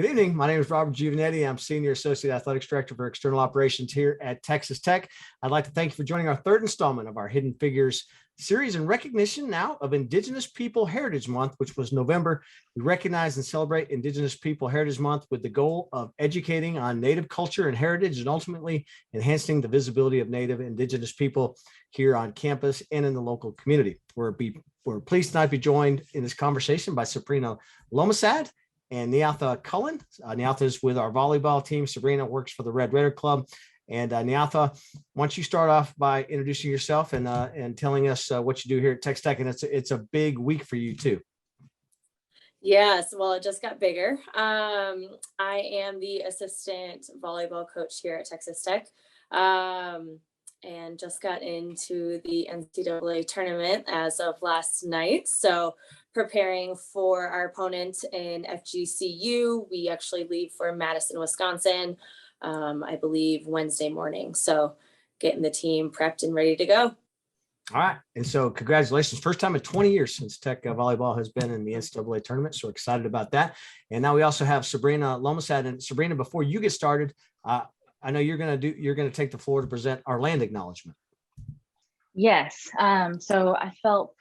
Good evening. My name is Robert Giovanetti. I'm Senior Associate Athletics Director for External Operations here at Texas Tech. I'd like to thank you for joining our third installment of our Hidden Figures series in recognition now of Indigenous People Heritage Month, which was November. We recognize and celebrate Indigenous People Heritage Month with the goal of educating on Native culture and heritage and ultimately enhancing the visibility of Native Indigenous people here on campus and in the local community. We're pleased tonight to be joined in this conversation by Sabrina Lomasad and Nyatha Cullen. Nyatha is with our volleyball team. Sabrina works for the Red Raider Club. And Nyatha, why don't you start off by introducing yourself and telling us what you do here at Texas Tech? And it's a big week for you too. Yes, well, it just got bigger. I am the assistant volleyball coach here at Texas Tech, and just got into the NCAA tournament as of last night. So preparing for our opponent in FGCU. We actually leave for Madison, Wisconsin, I believe Wednesday morning. So getting the team prepped and ready to go. All right. And so congratulations. First time in 20 years since Tech volleyball has been in the NCAA tournament. So excited about that. And now we also have Sabrina Lomasad. And Sabrina, before you get started, I know you're going to take the floor to present our land acknowledgement. Yes. So I felt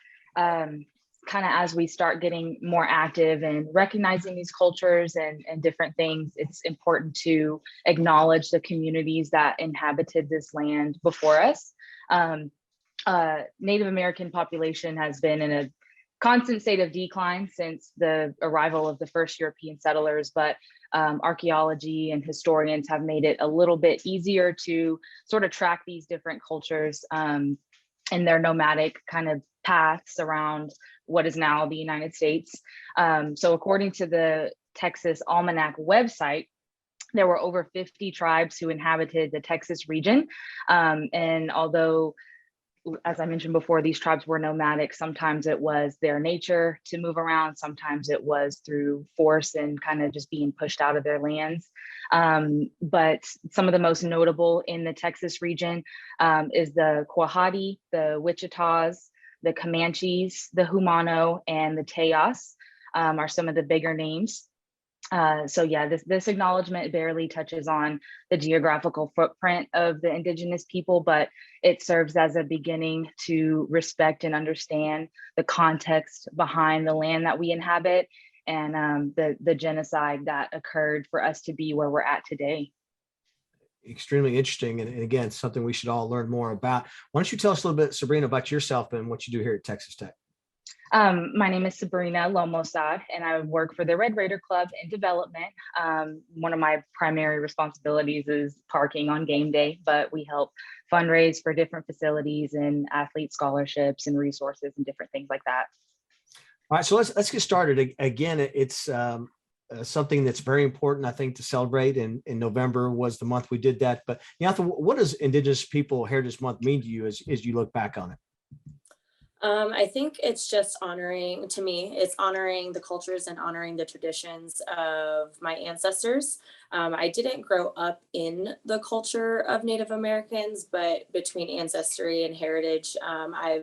kind of as we start getting more active and recognizing these cultures and different things, it's important to acknowledge the communities that inhabited this land before us. Native American population has been in a constant state of decline since the arrival of the first European settlers, but archaeology and historians have made it a little bit easier to sort of track these different cultures in their nomadic kind of paths around what is now the United States. So according to the Texas Almanac website, there were over 50 tribes who inhabited the Texas region. And although, as I mentioned before, these tribes were nomadic, sometimes it was their nature to move around, sometimes it was through force and kind of just being pushed out of their lands. But some of the most notable in the Texas region is the Quahati, the Wichitas, the Comanches, the Humano, and the Tejas are some of the bigger names. So yeah, this acknowledgement barely touches on the geographical footprint of the Indigenous people, but it serves as a beginning to respect and understand the context behind the land that we inhabit and the genocide that occurred for us to be where we're at today. Extremely interesting. And again, something we should all learn more about. Why don't you tell us a little bit, Sabrina, about yourself and what you do here at Texas Tech? My name is Sabrina Lomasad, and I work for the Red Raider Club in development. One of my primary responsibilities is parking on game day, but we help fundraise for different facilities and athlete scholarships and resources and different things like that. All right, so let's get started. Again, it's something that's very important, I think, to celebrate. And in November was the month we did that. But Nyatha, what does Indigenous People Heritage Month mean to you as you look back on it? I think it's just honoring the cultures and honoring the traditions of my ancestors. I didn't grow up in the culture of Native Americans, but between ancestry and heritage, I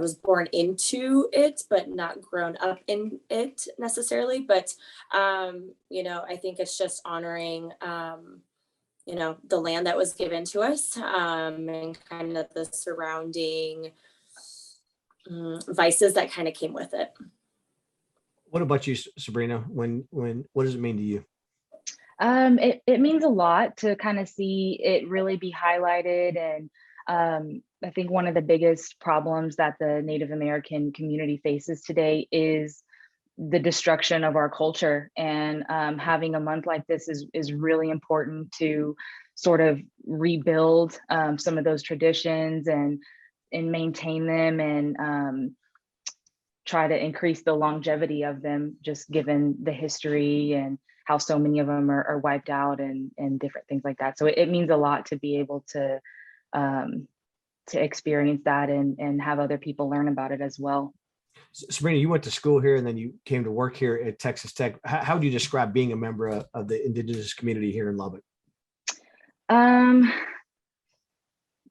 was born into it, but not grown up in it necessarily. But, I think it's just honoring, the land that was given to us and kind of the surrounding vices that kind of came with it. What about you, Sabrina? What does it mean to you? It means a lot to kind of see it really be highlighted. And I think one of the biggest problems that the Native American community faces today is the destruction of our culture. And having a month like this is really important to sort of rebuild some of those traditions and maintain them and try to increase the longevity of them, just given the history and how so many of them are wiped out and different things like that. So it means a lot to be able to experience that and have other people learn about it as well. Sabrina, you went to school here and then you came to work here at Texas Tech. How do you describe being a member of the Indigenous community here in Lubbock?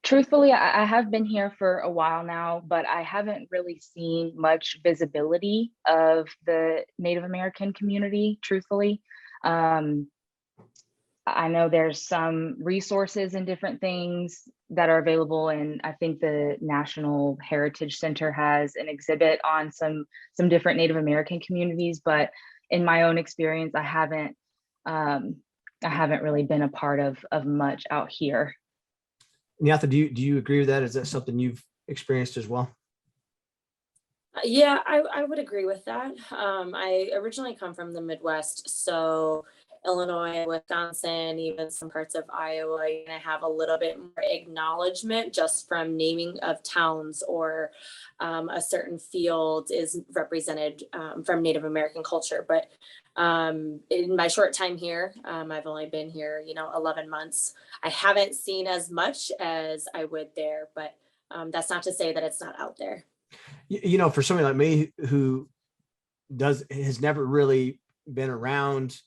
Truthfully, I have been here for a while now, but I haven't really seen much visibility of the Native American community, truthfully. Um, I know there's some resources and different things that are available, and I think the National Heritage Center has an exhibit on some different Native American communities. But in my own experience, I haven't really been a part of much out here. Nyatha, do you agree with that? Is that something you've experienced as well? Yeah, I would agree with that. I originally come from the Midwest, so Illinois, Wisconsin, even some parts of Iowa, you're gonna have a little bit more acknowledgement just from naming of towns, or a certain field is represented from Native American culture. But in my short time here, I've only been here, 11 months. I haven't seen as much as I would there, but that's not to say that it's not out there. For somebody like me who has never really been around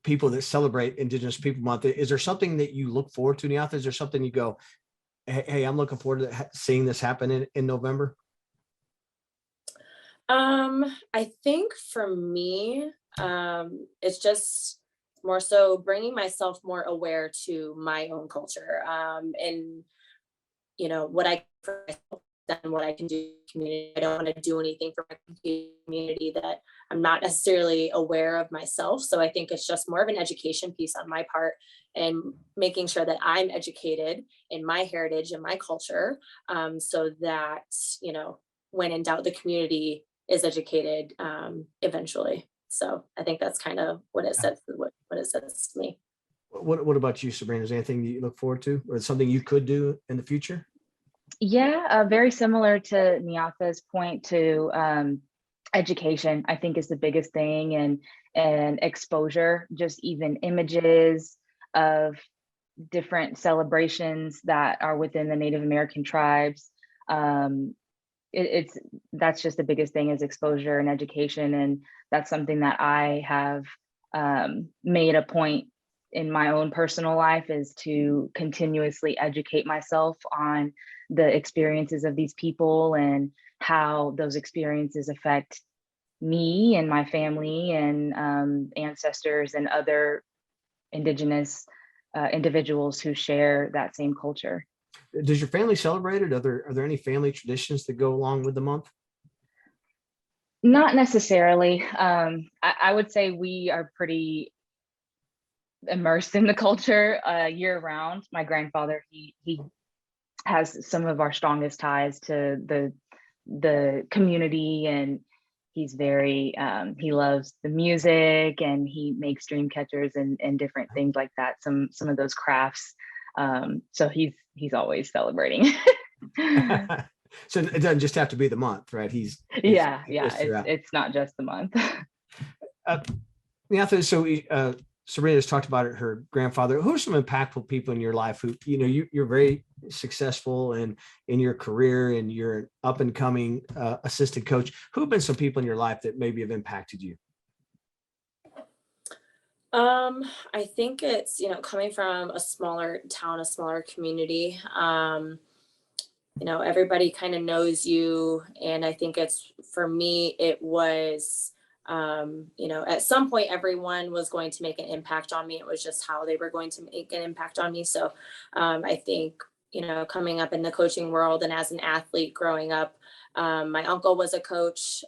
people that celebrate Indigenous People Month, is there something that you look forward to, Nyatha? Is there something you go, hey, I'm looking forward to seeing this happen in November? I think for me, it's just more so bringing myself more aware to my own culture, and what I for myself than what I can do in the community. I don't want to do anything for my community that I'm not necessarily aware of myself. So I think it's just more of an education piece on my part, and making sure that I'm educated in my heritage and my culture, so that, when in doubt, the community is educated eventually. So I think that's kind of what it says, what it says to me. What about you, Sabrina? Is there anything you look forward to, or something you could do in the future? Yeah, very similar to Nyatha's point to education, I think is the biggest thing, and exposure, just even images of different celebrations that are within the Native American tribes. It's that's just the biggest thing, is exposure and education, and that's something that I have made a point in my own personal life, is to continuously educate myself on the experiences of these people and how those experiences affect me and my family and ancestors and other Indigenous individuals who share that same culture. Does your family celebrate it? Are there any family traditions that go along with the month? Not necessarily. I would say we are pretty immersed in the culture year round. My grandfather, he has some of our strongest ties to the community, and he's very he loves the music, and he makes dream catchers and different things like that, some of those crafts. So he's always celebrating. So it doesn't just have to be the month, right? Yeah, it's not just the month. Nyatha, so Sabrina has talked about her grandfather. Who are some impactful people in your life who, you're very successful in your career, and you're an up and coming assistant coach? Who have been some people in your life that maybe have impacted you? I think it's, coming from a smaller town, a smaller community. Everybody kind of knows you. And I think for me, it was, at some point, everyone was going to make an impact on me. It was just how they were going to make an impact on me. So I think, coming up in the coaching world and as an athlete growing up, my uncle was a coach.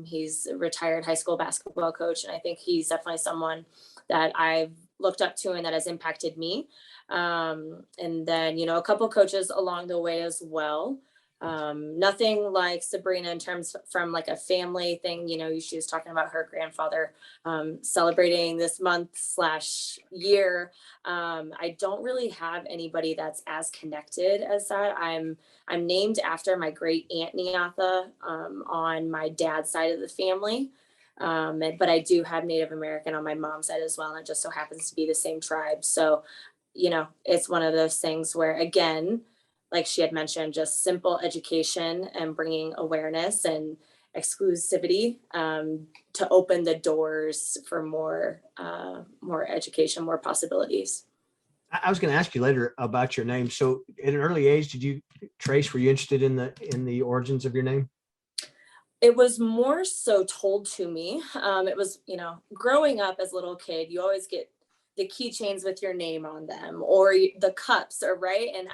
He's a retired high school basketball coach. And I think he's definitely someone that I've looked up to and that has impacted me. And then, a couple coaches along the way as well. Nothing like Sabrina in terms from like a family thing. She was talking about her grandfather celebrating this month/year. I don't really have anybody that's as connected as that. I'm named after my great aunt Nyatha on my dad's side of the family. But I do have Native American on my mom's side as well. And it just so happens to be the same tribe. So, it's one of those things where, again, like she had mentioned, just simple education and bringing awareness and exclusivity to open the doors for more education, more possibilities. I was going to ask you later about your name. So at an early age, did you trace, were you interested in the origins of your name? It was more so told to me. It was, growing up as a little kid, you always get the keychains with your name on them, or the cups, or right. And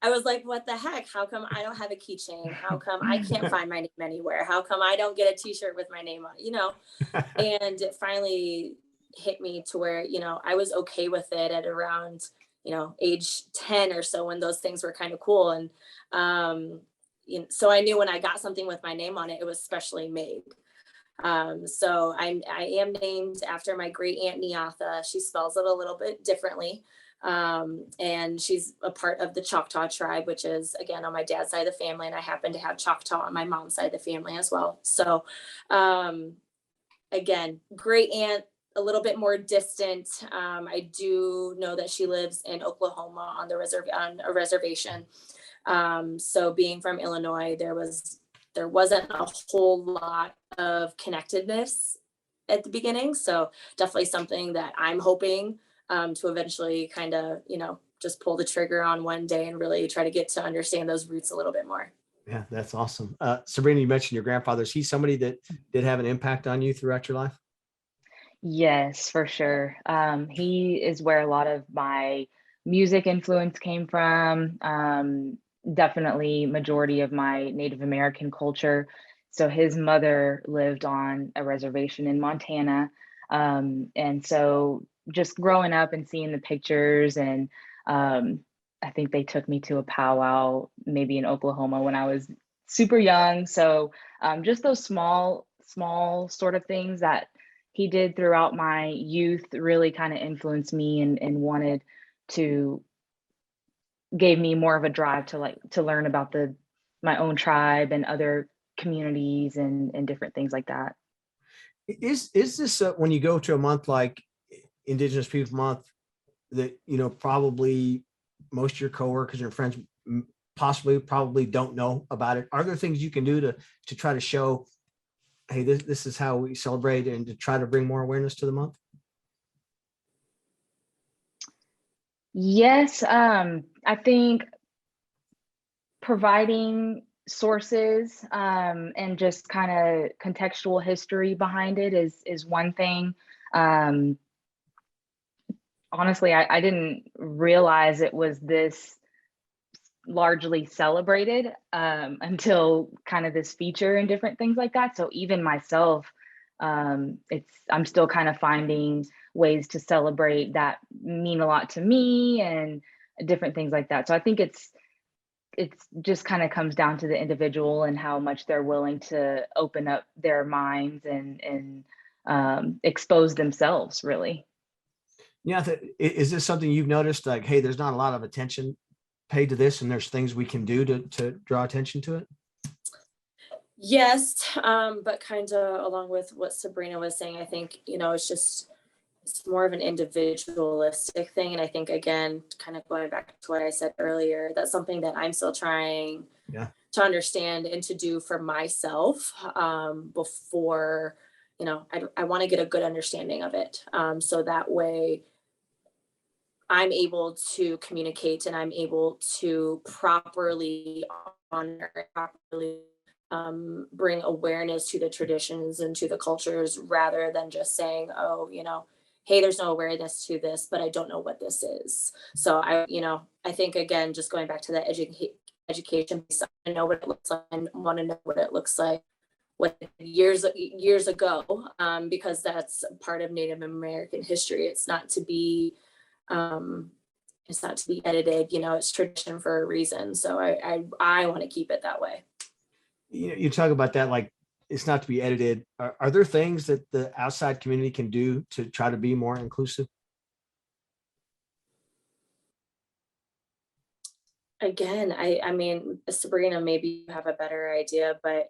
I was like, what the heck? How come I don't have a keychain? How come I can't find my name anywhere? How come I don't get a t-shirt with my name on, And it finally hit me to where, I was okay with it at around, age 10 or so, when those things were kind of cool. And, so I knew when I got something with my name on it, it was specially made. So I am named after my great aunt Neatha. She spells it a little bit differently. And she's a part of the Choctaw tribe, which is, again, on my dad's side of the family. And I happen to have Choctaw on my mom's side of the family as well. So, again, great aunt, a little bit more distant. I do know that she lives in Oklahoma on a reservation. So being from Illinois, there wasn't a whole lot of connectedness at the beginning. So definitely something that I'm hoping to eventually kind of, just pull the trigger on one day and really try to get to understand those roots a little bit more. Yeah, that's awesome. Sabrina, you mentioned your grandfather. Is he somebody that did have an impact on you throughout your life? Yes, for sure. He is where a lot of my music influence came from. Definitely majority of my Native American culture. So his mother lived on a reservation in Montana. And so just growing up and seeing the pictures, and I think they took me to a powwow maybe in Oklahoma when I was super young. So just those small sort of things that he did throughout my youth really kind of influenced me, and wanted to gave me more of a drive to learn about my own tribe and other communities and different things like that. Is this when you go to a month like Indigenous People Month that probably most of your coworkers and your friends probably don't know about it? Are there things you can do to try to show, hey, this is how we celebrate, and to try to bring more awareness to the month? Yes, I think providing sources and just kind of contextual history behind it is one thing. Honestly, I didn't realize it was this largely celebrated until kind of this feature and different things like that. So even myself, I'm still kind of finding ways to celebrate that mean a lot to me, and different things like that. So I think it's just kind of comes down to the individual and how much they're willing to open up their minds and expose themselves, really. Yeah. Is this something you've noticed? Like, hey, there's not a lot of attention paid to this, and there's things we can do to draw attention to it? Yes, but kind of along with what Sabrina was saying, I think, it's more of an individualistic thing. And I think, again, kind of going back to what I said earlier, that's something that I'm still trying Yeah. to understand and to do for myself before, I want to get a good understanding of it. So that way I'm able to communicate, and I'm able to properly honor, properly bring awareness to the traditions and to the cultures, rather than just saying, oh, hey, there's no awareness to this, but I don't know what this is. So I think, again, just going back to the education piece, I know what it looks like and want to know what it looks like years ago, because that's part of Native American history. It's not to be edited. It's tradition for a reason. So I want to keep it that way. You talk about that, like it's not to be edited. Are there things that the outside community can do to try to be more inclusive? Again, I mean, Sabrina, maybe you have a better idea, but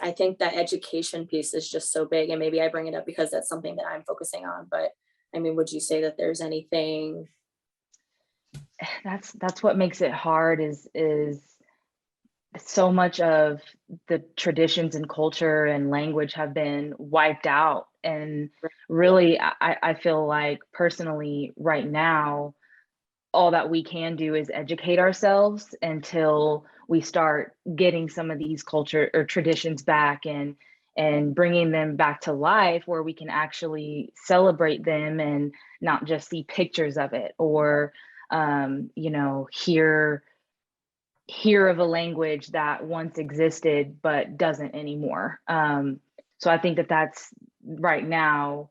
I think that education piece is just so big, and maybe I bring it up because that's something that I'm focusing on. But I mean, would you say that there's anything? That's what makes it hard, is so much of the traditions and culture and language have been wiped out. And really, I feel like personally right now, all that we can do is educate ourselves until we start getting some of these culture or traditions back and bringing them back to life, where we can actually celebrate them and not just see pictures of it, or you know, hear of a language that once existed but doesn't anymore. So I think that that's right now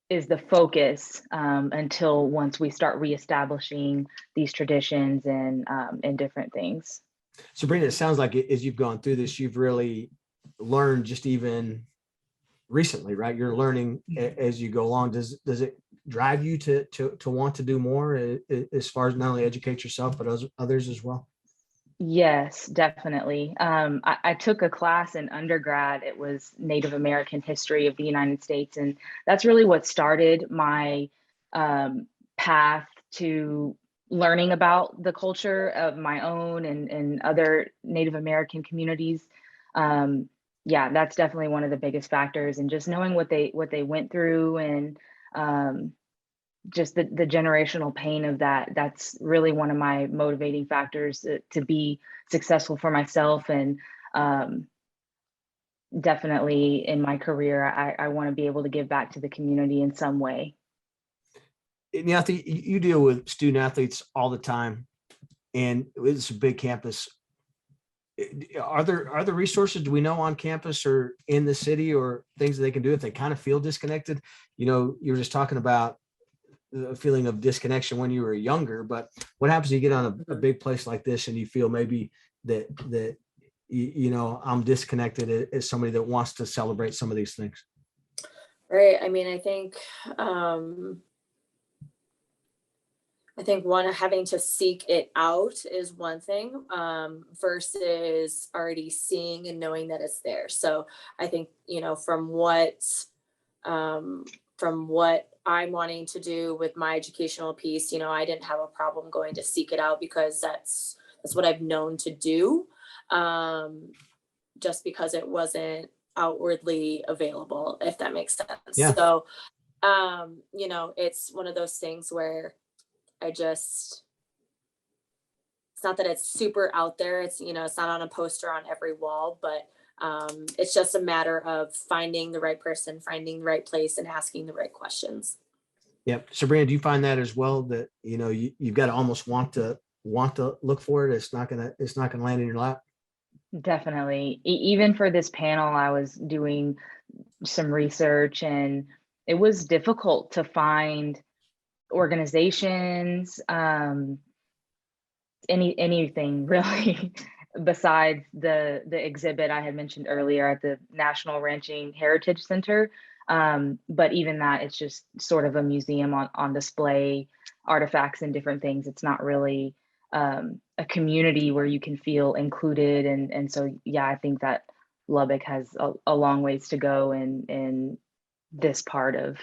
is the focus, until once we start reestablishing these traditions and different things. Sabrina, it sounds like as you've gone through this, you've really learned just even recently, right? You're learning as you go along. Does it drive you to want to do more as far as not only educate yourself, but others as well? Yes, definitely. I took a class in undergrad. It was Native American history of the United States. And that's really what started my path to learning about the culture of my own and other Native American communities. Yeah, that's definitely one of the biggest factors. And just knowing what they went through, and just the generational pain of that, that's really one of my motivating factors to be successful for myself. And definitely in my career, I want to be able to give back to the community in some way. Now, you deal with student athletes all the time, and it's a big campus. Are there resources, do we know, on campus or in the city, or things that they can do if they kind of feel disconnected? You know, you're just talking about a feeling of disconnection when you were younger, but what happens if you get on a big place like this and you feel maybe that you know, I'm disconnected as somebody that wants to celebrate some of these things? Right. I mean, I think one, having to seek it out is one thing, versus already seeing and knowing that it's there. So I think, you know, from what I'm wanting to do with my educational piece, you know, I didn't have a problem going to seek it out, because that's what I've known to do, just because it wasn't outwardly available, if that makes sense. Yeah. So, you know, it's one of those things where it's not that it's super out there. It's, you know, it's not on a poster on every wall, but it's just a matter of finding the right person, finding the right place, and asking the right questions. Yep. Sabrina, do you find that as well, that, you know, you've got to almost want to look for it? It's not gonna land in your lap. Definitely. Even for this panel, I was doing some research, and it was difficult to find organizations, anything really, besides the exhibit I had mentioned earlier at the National Ranching Heritage Center. But even that, it's just sort of a museum on display, artifacts and different things. It's not really a community where you can feel included. And so, yeah, I think that Lubbock has a long ways to go in this part of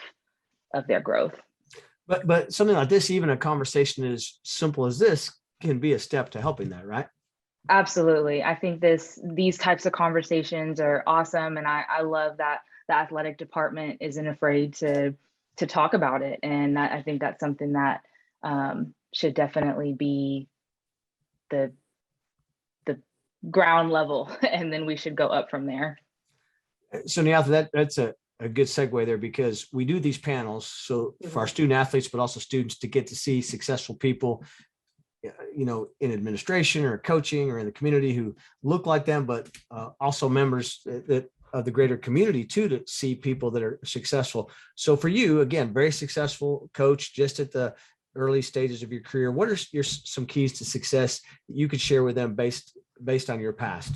their growth. But something like this, even a conversation as simple as this, can be a step to helping that, right? Absolutely. I think these types of conversations are awesome. And I love that the athletic department isn't afraid to talk about it. And I think that's something that should definitely be the ground level, and then we should go up from there. So now that's a good segue there, because we do these panels so for our student athletes, but also students, to get to see successful people, you know, in administration or coaching or in the community who look like them, but also members of the greater community too, to see people that are successful. So for you, again, very successful coach, just at the early stages of your career, what are some keys to success that you could share with them based on your past?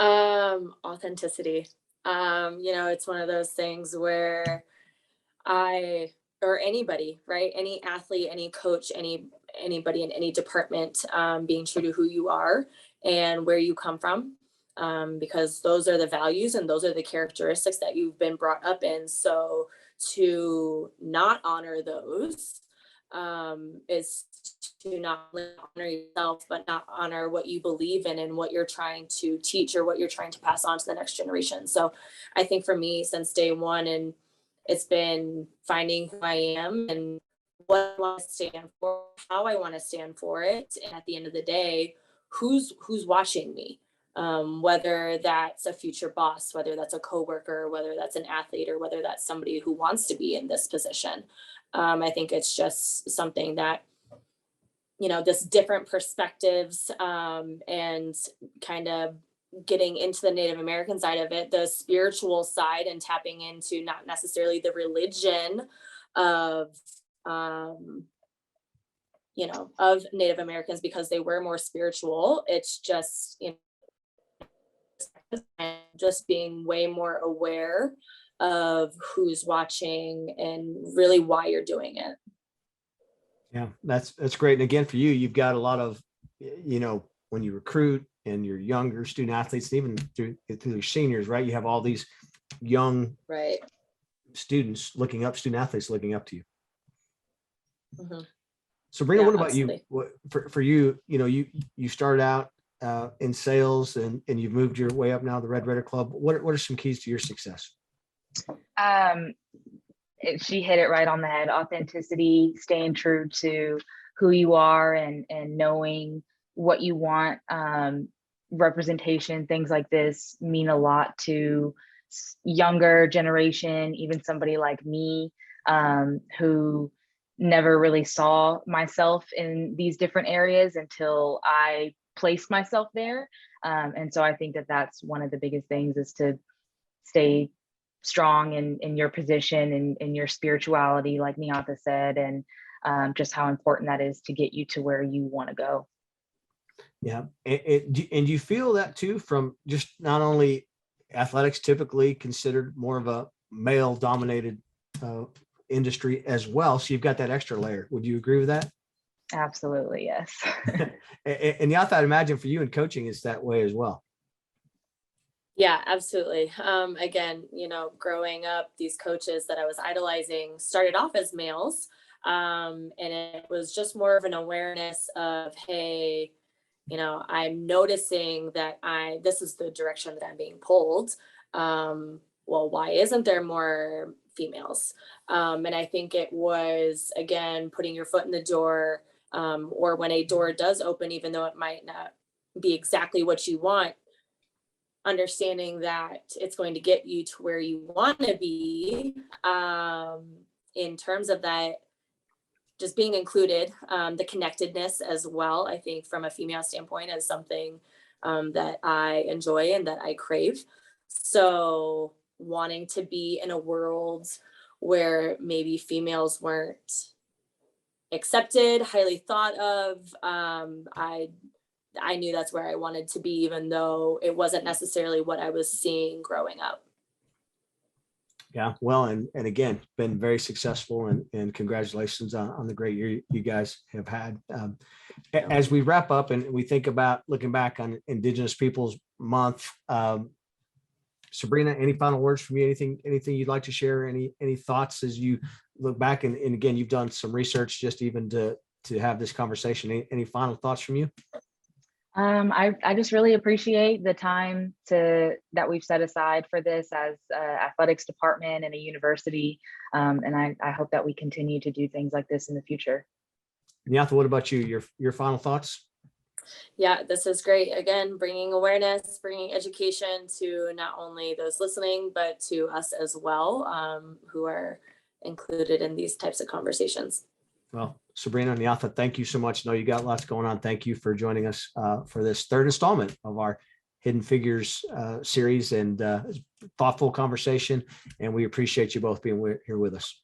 Authenticity. You know, it's one of those things where or anybody, right? Any athlete, any coach, anybody in any department, being true to who you are and where you come from, because those are the values and those are the characteristics that you've been brought up in. So to not honor those, is to not only honor yourself, but not honor what you believe in and what you're trying to teach or what you're trying to pass on to the next generation. So I think for me, since day one, and it's been finding who I am and what I want to stand for, how I want to stand for it, and at the end of the day, who's watching me. Whether that's a future boss, whether that's a coworker, whether that's an athlete, or whether that's somebody who wants to be in this position. I think it's just something that, this different perspectives, and kind of getting into the Native American side of it, the spiritual side, and tapping into not necessarily the religion of, of Native Americans, because they were more spiritual. It's just, just being way more aware of who's watching and really why you're doing it. Yeah, that's great. And again, for you, you've got a lot of, when you recruit and your younger student athletes, even through your seniors, right? You have all these young Right. students student athletes looking up to you. Mm-hmm. Sabrina, Yeah, what about absolutely. you? For you, you started out in sales and you've moved your way up now, the Red Raider Club. What are some keys to your success? She hit it right on the head. Authenticity, staying true to who you are, and knowing what you want. Representation, things like this mean a lot to younger generation, even somebody like me, who never really saw myself in these different areas until I placed myself there. And so I think that that's one of the biggest things, is to stay strong in your position and in your spirituality, like Niata said, and just how important that is to get you to where you want to go. Yeah. And you feel that too, from just not only athletics, typically considered more of a male dominated industry as well. So you've got that extra layer. Would you agree with that? Absolutely. Yes. And yeah, I'd imagine for you in coaching, it's that way as well. Yeah, absolutely. Again, growing up, these coaches that I was idolizing started off as males. And it was just more of an awareness of, hey, I'm noticing that this is the direction that I'm being pulled. Well, why isn't there more females? And I think it was, again, putting your foot in the door, or when a door does open, even though it might not be exactly what you want, understanding that it's going to get you to where you want to be, in terms of that, just being included, the connectedness as well. I think from a female standpoint is something that I enjoy and that I crave. So wanting to be in a world where maybe females weren't accepted, highly thought of, I knew that's where I wanted to be, even though it wasn't necessarily what I was seeing growing up. Yeah, well, and again, been very successful, and congratulations on the great year you guys have had. As we wrap up and we think about looking back on Indigenous Peoples Month, Sabrina, any final words from you? Anything you'd like to share? Any thoughts as you look back? And again, you've done some research just even to have this conversation. Any final thoughts from you? I just really appreciate the time that we've set aside for this as athletics department and a university. And I hope that we continue to do things like this in the future. Nyatha, what about you? Your final thoughts? Yeah, this is great. Again, bringing awareness, bringing education to not only those listening, but to us as well, who are included in these types of conversations. Well, Sabrina and Nyatha, thank you so much. I know you got lots going on. Thank you for joining us for this third installment of our Hidden Figures series, and thoughtful conversation. And we appreciate you both being here with us.